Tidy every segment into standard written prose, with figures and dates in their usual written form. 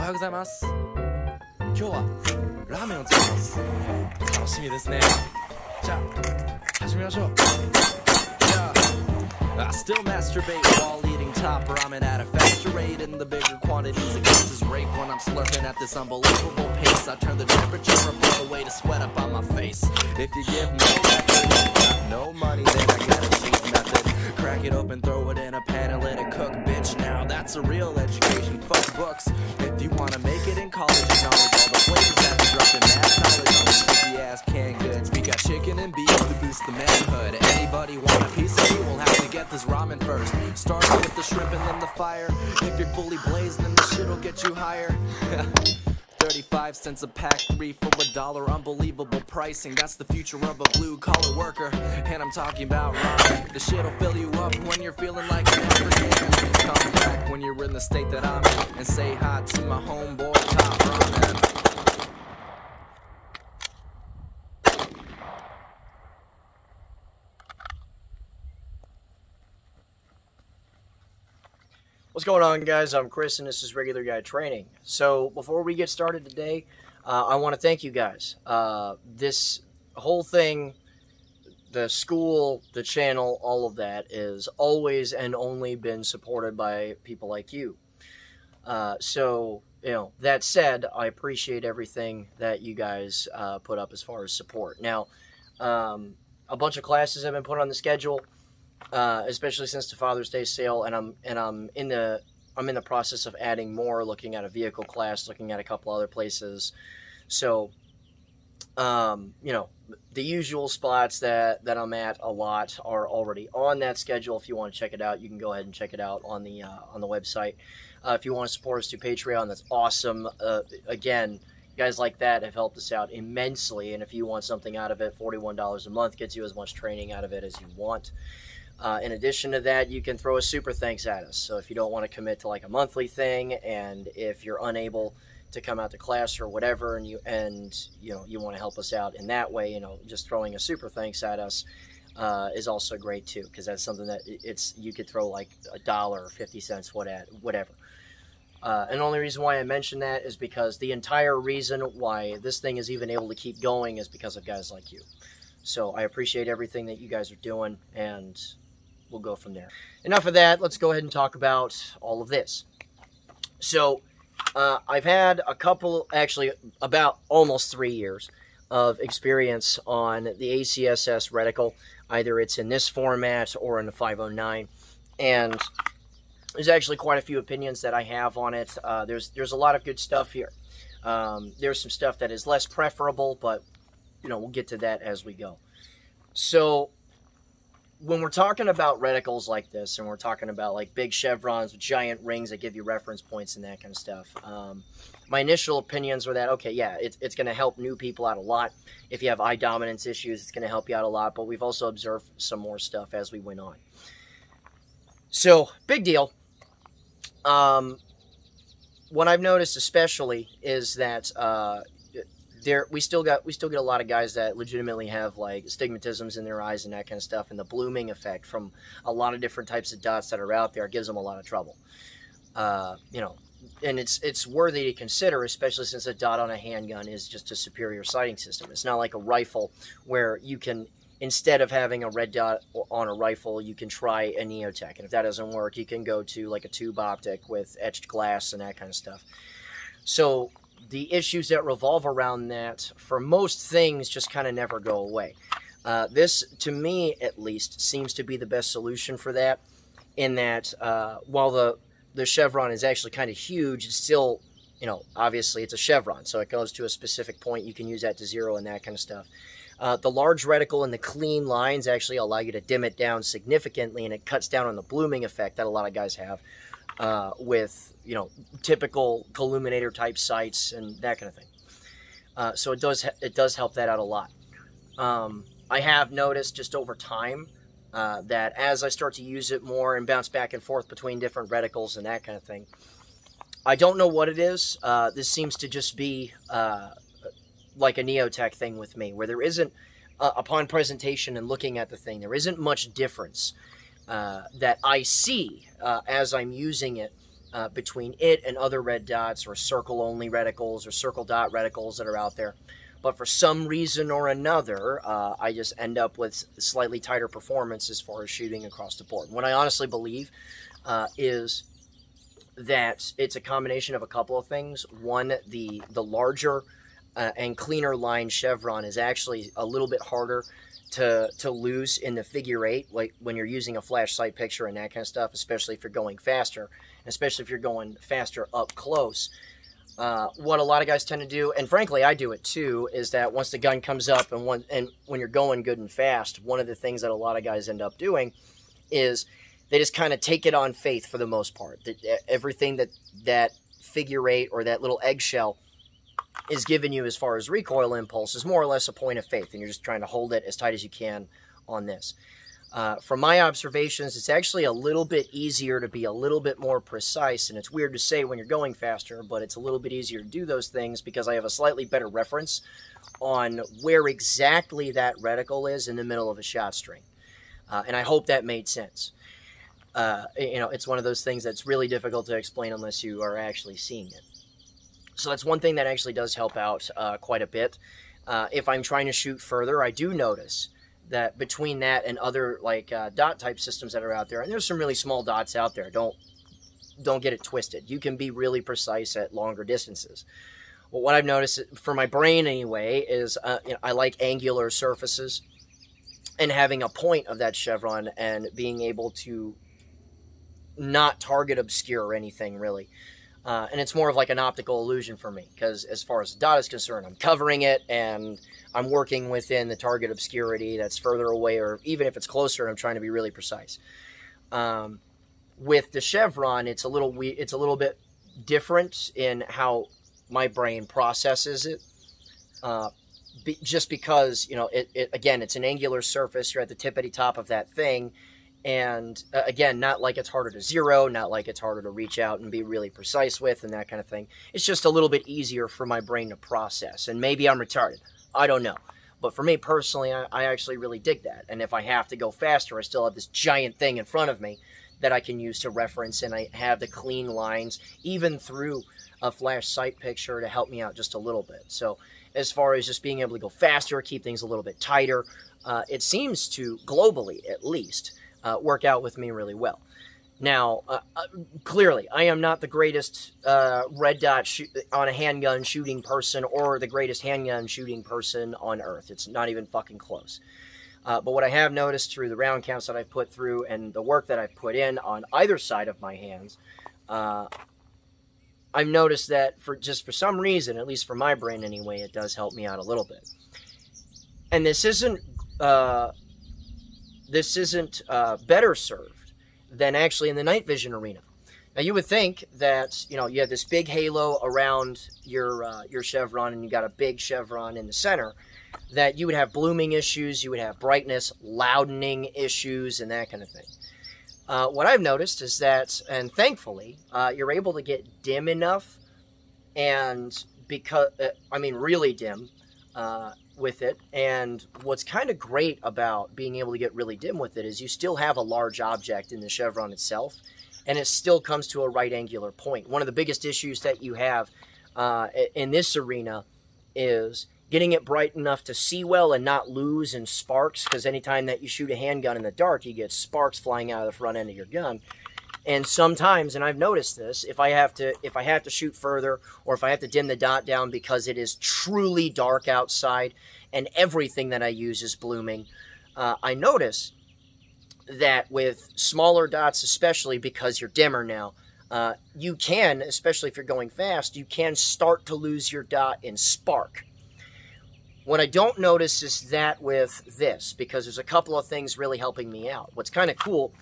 おはようございます。今日はラーメンを作ります。楽しみですね。じゃあ始めましょう。I still masturbate while eating top ramen at a faster rate. In the bigger quantities, it counts as rape when I'm slurping at this unbelievable pace. I turn the temperature up all the way to sweat up on my face. If you give no effort, got no money, then I got a cheap method. Crack it open, throw it in a pan and let it cook, bitch. Now that's a real education, fuck books. If you wanna make it in college, acknowledge all the flavors that be dropped in mad knowledge on the sticky ass canned goods. We got chicken and beef to boost the manhood. Anybody want a piece of me? We'll have to get this ramen first. Starting with the shrimp and then the fire. If you're fully blazed, then the shit'll get you higher. 35 cents a pack, 3 for $1. Unbelievable pricing. That's the future of a blue-collar worker. And I'm talking about ramen. The shit'll fill you up when you're feeling like an African. Come back when you're in the state that I'm in and say hi to my homeboy Top Ramen. What's going on, guys? I'm Chris and this is Regular Guy Training. So before we get started today, I want to thank you guys. This whole thing, the school, the channel, all of that is always and only been supported by people like you. So, you know, that said, I appreciate everything that you guys put up as far as support. Now, a bunch of classes have been put on the schedule. Especially since the Father's Day sale, and I'm in the process of adding more, looking at a vehicle class, looking at a couple other places. So, you know, the usual spots that I'm at a lot are already on that schedule. If you want to check it out, you can go ahead and check it out on the website. If you want to support us through Patreon, that's awesome. Again, guys like that have helped us out immensely, and if you want something out of it, $41 a month gets you as much training out of it as you want. In addition to that, you can throw a super thanks at us. So if you don't want to commit to like a monthly thing, and if you're unable to come out to class or whatever, and you want to help us out in that way, you know, just throwing a super thanks at us is also great too, because that's something that you could throw like $1 or 50 cents, whatever. And the only reason why I mention that is because the entire reason why this thing is even able to keep going is because of guys like you. So I appreciate everything that you guys are doing, and we'll go from there. Enough of that. Let's go ahead and talk about all of this. So I've had actually about almost 3 years of experience on the ACSS reticle. Either it's in this format or in the 509. And there's actually quite a few opinions that I have on it. There's a lot of good stuff here. There's some stuff that is less preferable, but you know, we'll get to that as we go. So when we're talking about reticles like this, and we're talking about like big chevrons with giant rings that give you reference points and that kind of stuff, my initial opinions were that, okay, yeah, it's going to help new people out a lot. If you have eye dominance issues, it's going to help you out a lot. But we've also observed some more stuff as we went on. So, big deal. What I've noticed especially is that we still get a lot of guys that legitimately have like astigmatisms in their eyes and that kind of stuff, and the blooming effect from a lot of different types of dots that are out there gives them a lot of trouble. You know, and it's worthy to consider, especially since a dot on a handgun is just a superior sighting system. It's not like a rifle where you can, instead of having a red dot on a rifle, you can try a Neotech, and if that doesn't work, you can go to like a tube optic with etched glass and that kind of stuff. So the issues that revolve around that, for most things, just kind of never go away. This, to me at least, seems to be the best solution for that, in that while the chevron is actually kind of huge, it's still, you know, obviously it's a chevron, so it goes to a specific point. You can use that to 0 and that kind of stuff. The large reticle and the clean lines actually allow you to dim it down significantly, and it cuts down on the blooming effect that a lot of guys have with, you know, typical colluminator type sights and that kind of thing. So it does help that out a lot. I have noticed just over time that as I start to use it more and bounce back and forth between different reticles and that kind of thing, I don't know what it is. This seems to just be like a Neotech thing with me, where there isn't, upon presentation and looking at the thing, there isn't much difference that I see as I'm using it between it and other red dots or circle-only reticles or circle dot reticles that are out there. But for some reason or another, I just end up with slightly tighter performance as far as shooting across the board. What I honestly believe is that it's a combination of a couple of things. One, the larger and cleaner line Chevron is actually a little bit harder to lose in the figure eight, like when you're using a flash sight picture and that kind of stuff, especially if you're going faster, especially if you're going faster up close. What a lot of guys tend to do, and frankly I do it too, is that once the gun comes up and when you're going good and fast, one of the things that a lot of guys end up doing is they just kind of take it on faith for the most part. Everything that figure eight or that little eggshell is giving you as far as recoil impulse is more or less a point of faith, and you're just trying to hold it as tight as you can on this. From my observations, it's actually a little bit easier to be a little bit more precise, and it's weird to say when you're going faster, but it's a little bit easier to do those things because I have a slightly better reference on where exactly that reticle is in the middle of a shot string. And I hope that made sense. It's one of those things that's really difficult to explain unless you are actually seeing it. So that's one thing that actually does help out quite a bit. If I'm trying to shoot further, I do notice that between that and other like dot type systems that are out there, and there's some really small dots out there, don't get it twisted. You can be really precise at longer distances. Well, what I've noticed for my brain anyway is I like angular surfaces, and having a point of that Chevron and being able to not target obscure or anything really. And it's more of like an optical illusion for me, because as far as the dot is concerned, I'm covering it and I'm working within the target obscurity that's further away, or even if it's closer, I'm trying to be really precise. With the Chevron, it's a little bit different in how my brain processes it. Just because, again, it's an angular surface. You're at the tippity top of that thing. And again, not like it's harder to zero, not like it's harder to reach out and be really precise with and that kind of thing. It's just a little bit easier for my brain to process. And maybe I'm retarded. I don't know. But for me personally, I actually really dig that. And if I have to go faster, I still have this giant thing in front of me that I can use to reference. And I have the clean lines, even through a flash sight picture, to help me out just a little bit. So as far as just being able to go faster, keep things a little bit tighter, it seems to, globally at least, work out with me really well. Now, clearly, I am not the greatest red dot on a handgun shooting person or the greatest handgun shooting person on earth. It's not even fucking close. But what I have noticed through the round counts that I've put through and the work that I've put in on either side of my hands, I've noticed that for some reason, at least for my brain anyway, it does help me out a little bit. And this isn't better served than actually in the night vision arena. Now, you would think that, you have this big halo around your Chevron, and you got a big Chevron in the center, that you would have blooming issues, you would have brightness, loudening issues, and that kind of thing. What I've noticed is that, and thankfully, you're able to get dim enough, and really dim, with it. And what's kind of great about being able to get really dim with it is you still have a large object in the Chevron itself, and it still comes to a right angular point. One of the biggest issues that you have in this arena is getting it bright enough to see well and not lose in sparks, because anytime that you shoot a handgun in the dark, you get sparks flying out of the front end of your gun. And sometimes, and I've noticed this, if I have to shoot further, or if I have to dim the dot down because it is truly dark outside and everything that I use is blooming, I notice that with smaller dots, especially because you're dimmer now, you can, especially if you're going fast, you can start to lose your dot in spark. What I don't notice is that with this, because there's a couple of things really helping me out. What's kind of cool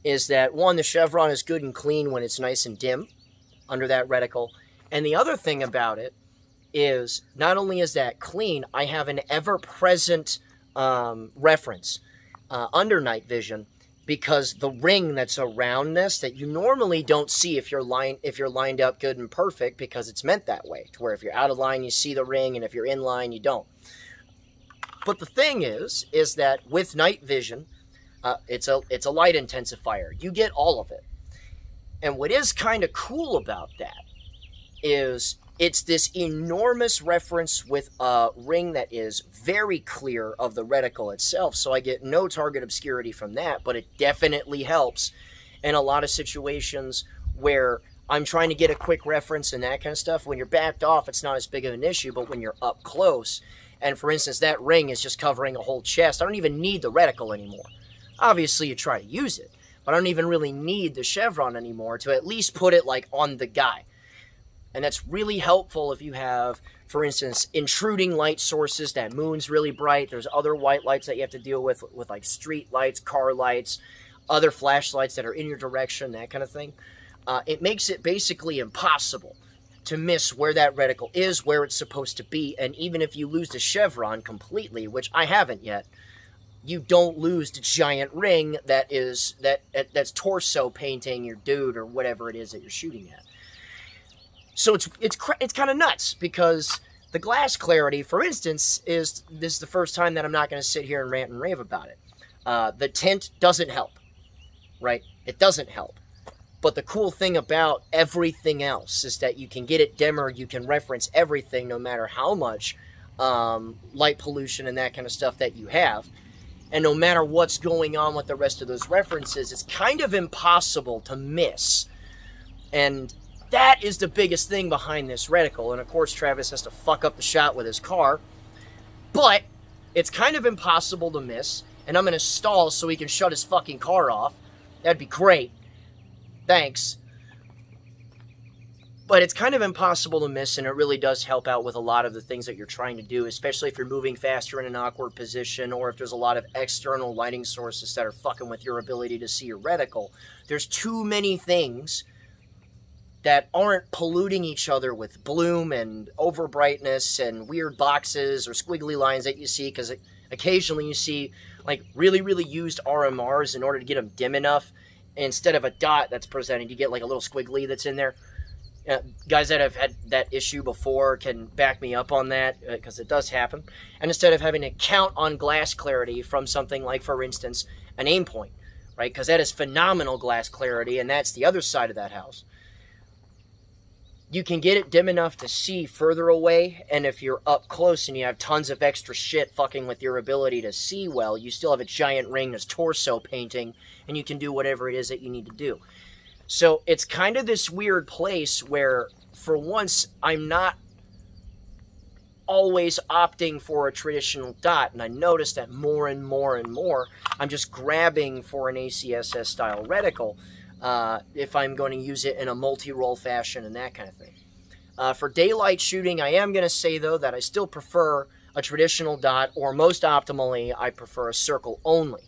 is that, one, the Chevron is good and clean when it's nice and dim under that reticle. And the other thing about it is, not only is that clean, I have an ever-present reference under night vision, because the ring that's around this that you normally don't see if you're lined up good and perfect, because it's meant that way, to where if you're out of line, you see the ring, and if you're in line, you don't. But the thing is that with night vision, it's a light intensifier. You get all of it. And what is kind of cool about that is it's this enormous reference with a ring that is very clear of the reticle itself, so I get no target obscurity from that, but it definitely helps in a lot of situations where I'm trying to get a quick reference and that kind of stuff. When you're backed off, it's not as big of an issue, but when you're up close, and for instance, that ring is just covering a whole chest, I don't even need the reticle anymore. Obviously, you try to use it, but I don't even really need the chevron anymore to at least put it like on the guy. And that's really helpful if you have, for instance, intruding light sources. That moon's really bright. There's other white lights that you have to deal with like street lights, car lights, other flashlights that are in your direction, that kind of thing. It makes it basically impossible to miss where that reticle is, where it's supposed to be. And even if you lose the chevron completely, which I haven't yet, you don't lose the giant ring that's torso painting your dude or whatever it is that you're shooting at. So it's kind of nuts, because the glass clarity, for instance, this is the first time that I'm not going to sit here and rant and rave about it. The tint doesn't help, right? It doesn't help. But the cool thing about everything else is that you can get it dimmer, you can reference everything no matter how much light pollution and that kind of stuff that you have. And no matter what's going on with the rest of those references, it's kind of impossible to miss. And that is the biggest thing behind this reticle. And of course, Travis has to fuck up the shot with his car. But it's kind of impossible to miss. And I'm going to stall so he can shut his fucking car off. That'd be great. Thanks. But it's kind of impossible to miss, and it really does help out with a lot of the things that you're trying to do, especially if you're moving faster in an awkward position, or if there's a lot of external lighting sources that are fucking with your ability to see your reticle. There's too many things that aren't polluting each other with bloom and over brightness and weird boxes or squiggly lines that you see, because occasionally you see like really, really used RMRs in order to get them dim enough. Instead of a dot that's presented, you get like a little squiggly that's in there. Guys that have had that issue before can back me up on that, because it does happen. And instead of having to count on glass clarity from something like, for instance, an aim point, right? Because that is phenomenal glass clarity, and that's the other side of that house. You can get it dim enough to see further away, and if you're up close and you have tons of extra shit fucking with your ability to see well, you still have a giant ring that's torso painting, and you can do whatever it is that you need to do. So it's kind of this weird place where, for once, I'm not always opting for a traditional dot, and I notice that more and more and more, I'm just grabbing for an ACSS style reticle if I'm going to use it in a multi-roll fashion and that kind of thing. For daylight shooting, I am going to say, though, that I still prefer a traditional dot, or most optimally, I prefer a circle only.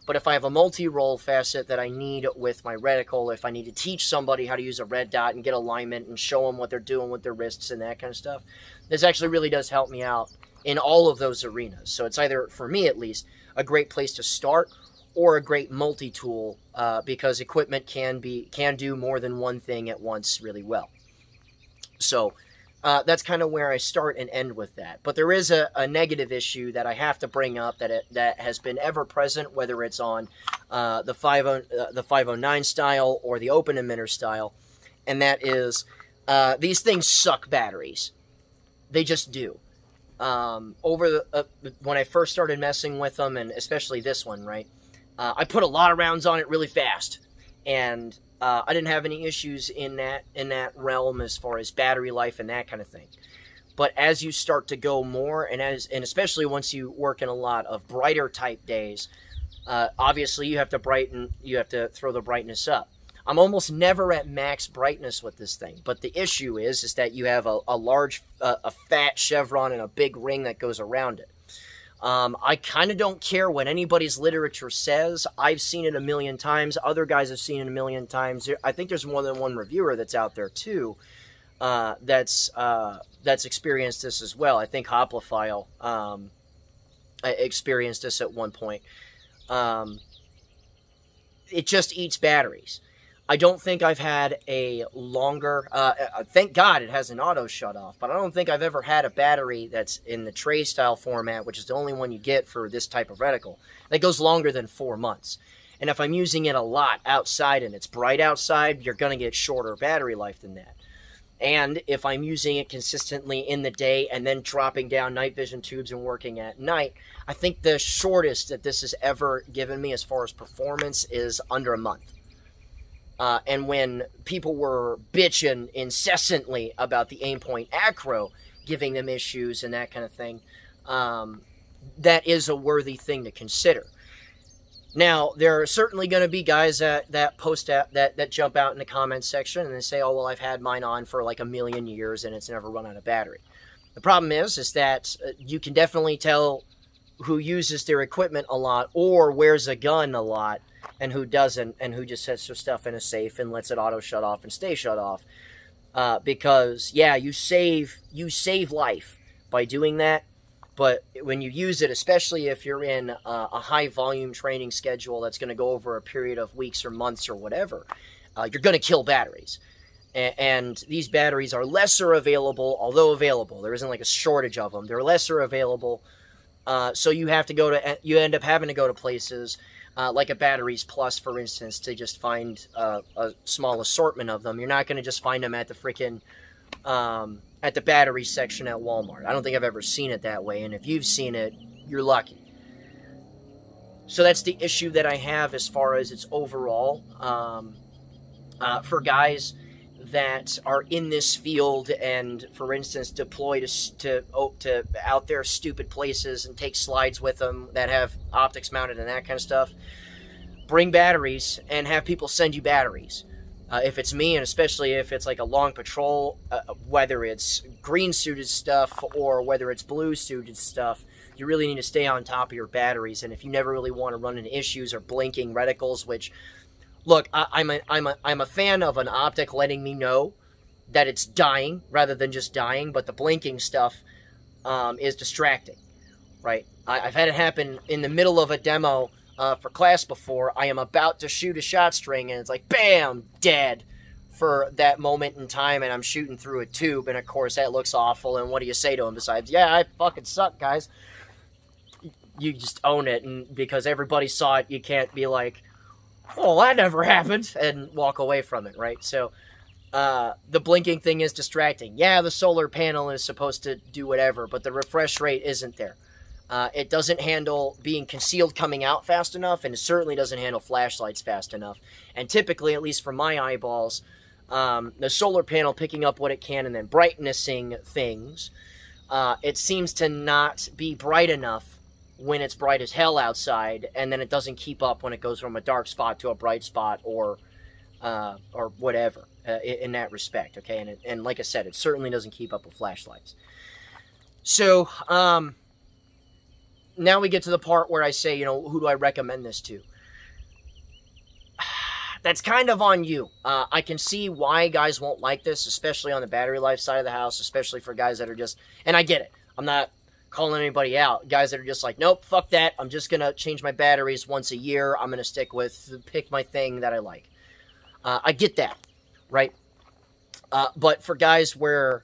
But if I have a multi-roll facet that I need with my reticle, if I need to teach somebody how to use a red dot and get alignment and show them what they're doing with their wrists and that kind of stuff, this actually really does help me out in all of those arenas. So it's either, for me at least, a great place to start or a great multi-tool, because equipment can do more than one thing at once really well. So that's kind of where I start and end with that. But there is a negative issue that I have to bring up that has been ever present, whether it's on the 509 style or the open emitter style, and that is these things suck batteries. They just do. When I first started messing with them, and especially this one, right, I put a lot of rounds on it really fast, and I didn't have any issues in that realm as far as battery life and that kind of thing. But as you start to go more, and especially once you work in a lot of brighter type days, obviously you have to throw the brightness up. I'm almost never at max brightness with this thing, but the issue is that you have a large, a fat chevron and a big ring that goes around it. I kind of don't care what anybody's literature says. I've seen it a million times. Other guys have seen it a million times. I think there's more than one reviewer that's out there too, that's experienced this as well. I think Hoplifile experienced this at one point. It just eats batteries. I don't think I've had a longer, thank God it has an auto shut off, but I don't think I've ever had a battery that's in the tray style format, which is the only one you get for this type of reticle, that goes longer than 4 months. And if I'm using it a lot outside and it's bright outside, you're going to get shorter battery life than that. And if I'm using it consistently in the day and then dropping down night vision tubes and working at night, I think the shortest that this has ever given me as far as performance is under a month. And when people were bitching incessantly about the Aimpoint Acro giving them issues and that kind of thing, that is a worthy thing to consider. Now, there are certainly going to be guys that post out, that jump out in the comments section and they say, oh, well, I've had mine on for like 1,000,000 years and it's never run out of battery. The problem is that you can definitely tell who uses their equipment a lot or wears a gun a lot and who doesn't, and who just sets their stuff in a safe and lets it auto shut off and stay shut off. Because, yeah, you save life by doing that. But when you use it, especially if you're in a high-volume training schedule that's going to go over a period of weeks or months or whatever, you're going to kill batteries. And these batteries are lesser available, although available. There isn't like a shortage of them. They're lesser available, so you end up having to go to places like a Batteries Plus, for instance, to just find a small assortment of them. You're not going to just find them at the freaking... at the battery section at Walmart. I don't think I've ever seen it that way, and if you've seen it, you're lucky. So that's the issue that I have as far as its overall. For guys that are in this field and, for instance, deploy to out there stupid places and take slides with them that have optics mounted and that kind of stuff, bring batteries and have people send you batteries. If it's me, and especially if it's like a long patrol, whether it's green-suited stuff or whether it's blue-suited stuff, you really need to stay on top of your batteries. And if you never really want to run into issues or blinking reticles, which, look, I'm a fan of an optic letting me know that it's dying rather than just dying, but the blinking stuff is distracting, right? I've had it happen in the middle of a demo for class before. I am about to shoot a shot string and it's like, bam, dead for that moment in time, and I'm shooting through a tube, and of course that looks awful, and what do you say to him besides, yeah, I fucking suck, guys? You just own it, and because everybody saw it, you can't be like, oh, that never happened, and walk away from it, right? So, the blinking thing is distracting. Yeah, the solar panel is supposed to do whatever, but the refresh rate isn't there. It doesn't handle being concealed coming out fast enough, and it certainly doesn't handle flashlights fast enough. And typically, at least for my eyeballs, the solar panel picking up what it can and then brightnessing things, it seems to not be bright enough when it's bright as hell outside, and then it doesn't keep up when it goes from a dark spot to a bright spot or whatever in that respect, okay? And like I said, it certainly doesn't keep up with flashlights. So, now we get to the part where I say, you know, who do I recommend this to? That's kind of on you. I can see why guys won't like this, especially on the battery life side of the house, especially for guys that are just, and I get it. I'm not calling anybody out. Guys that are just like, nope, fuck that. I'm just going to change my batteries once a year. I'm going to stick with, pick my thing that I like. I get that, right? But for guys where,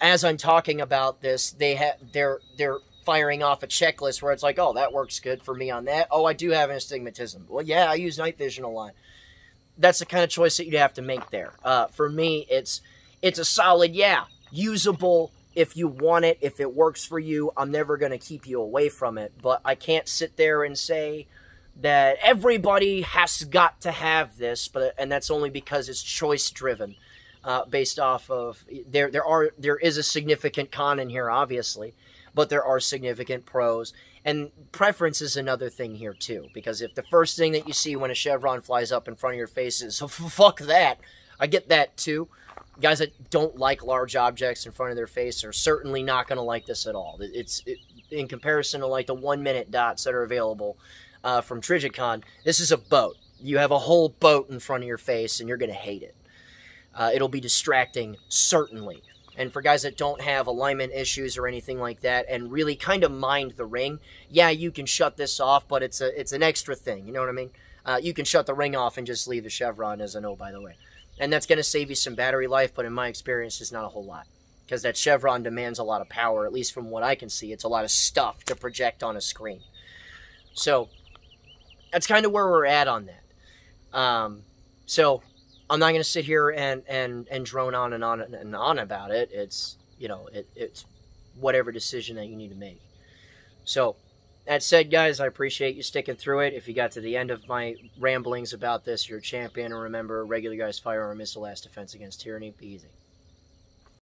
as I'm talking about this, they're firing off a checklist where it's like, oh, that works good for me on that. Oh, I do have astigmatism. Well, yeah, I use night vision a lot. That's the kind of choice that you'd have to make there. For me, it's a solid, yeah, usable if you want it, if it works for you. I'm never going to keep you away from it, but I can't sit there and say that everybody has got to have this, and that's only because it's choice driven, based off of there is a significant con in here, obviously, but there are significant pros. And preference is another thing here, too. Because if the first thing that you see when a Chevron flies up in front of your face is, oh, fuck that, I get that, too. Guys that don't like large objects in front of their face are certainly not going to like this at all. In comparison to, like, the 1-minute dots that are available from Trigicon, this is a boat. You have a whole boat in front of your face, and you're going to hate it. It'll be distracting, certainly. And for guys that don't have alignment issues or anything like that and really kind of mind the ring, yeah, you can shut this off, but it's an extra thing, you know what I mean? You can shut the ring off and just leave the Chevron as a no, by the way. And that's going to save you some battery life, but in my experience, it's not a whole lot. Because that Chevron demands a lot of power, at least from what I can see. It's a lot of stuff to project on a screen. So, that's kind of where we're at on that. So I'm not going to sit here and drone on and on and on about it. It's, you know, it's whatever decision that you need to make. So that said, guys, I appreciate you sticking through it. If you got to the end of my ramblings about this, you're a champion. And remember, regular guys, firearm is the last defense against tyranny. Be easy.